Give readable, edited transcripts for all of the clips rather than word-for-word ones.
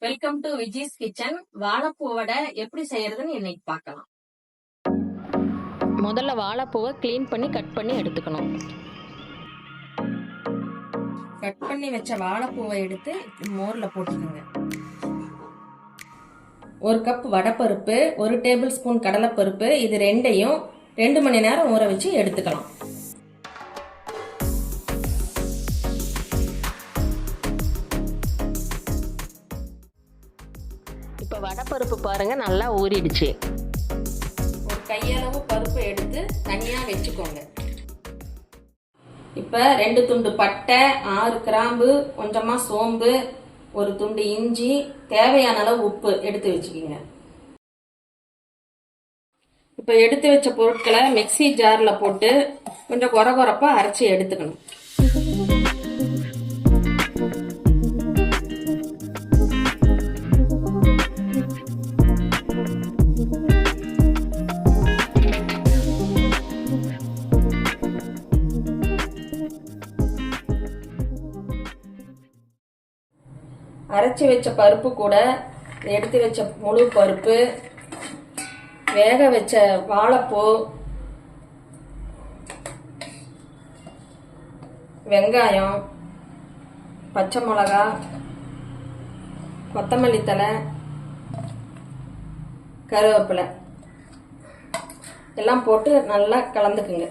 Welcome to Viji's kitchen. வாழைப்பூ வடை எப்படி செய்யறதுன்னு இன்னைக்கு பார்க்கலாம். முதல்ல வாழைப்பூவை க்ளீன் பண்ணி கட் பண்ணி எடுத்துக்கணும். கட் பண்ணி வச்ச வாழைப்பூவை எடுத்து மோர்ல போட்டுக்கோங்க. 1 கப் வடைப்பருப்பு, 1 டேபிள் ஸ்பூன் கடலைப்பருப்பு, இது ரெண்டையும் 2 மணி நேரம் ஊற வச்சு எடுத்துக்கலாம். இப்போ வடைப்பருப்பு பாருங்க நல்லா ஊறிடுச்சு. ஒரு கையளவு பருப்பு எடுத்து தனியா வச்சுக்கோங்க. இப்ப 2 துண்டு பட்டை, 6 கிராம்பு, கொஞ்சமா சோம்பு, 1 துண்டு இஞ்சி, தேவையான அளவு உப்பு எடுத்து வச்சுக்கோங்க. இப்ப எடுத்து வச்ச பொருட்களை மிக்ஸி ஜார்ல போட்டு கொஞ்சம் கொரகொரப்பா அரைச்சி எடுத்துக்கணும். அரைச்சி வச்ச பருப்பு கூட எடுத்து வச்ச முழு பருப்பு, வேக வச்ச வாழைப்பூ, வெங்காயம், பச்சை மிளகா, கொத்தமல்லி தழை, கருவேப்பிலை எல்லாம் போட்டு நல்லா கலந்துக்குங்க.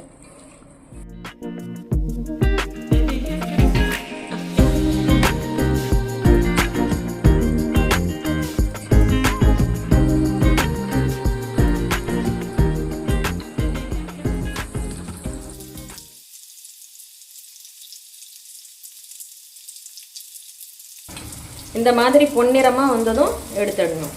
இந்த மாதிரி பொன்னிறமா வந்ததும் எடுத்துடணும்.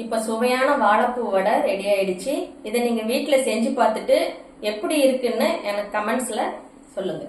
இப்ப சுவையான வாழைப்பூ வடை ரெடி ஆயிடுச்சு. இதை நீங்க வீட்டுல செஞ்சு பார்த்துட்டு எப்படி இருக்குன்னு எனக்கு கமெண்ட்ஸ்ல சொல்லுங்க.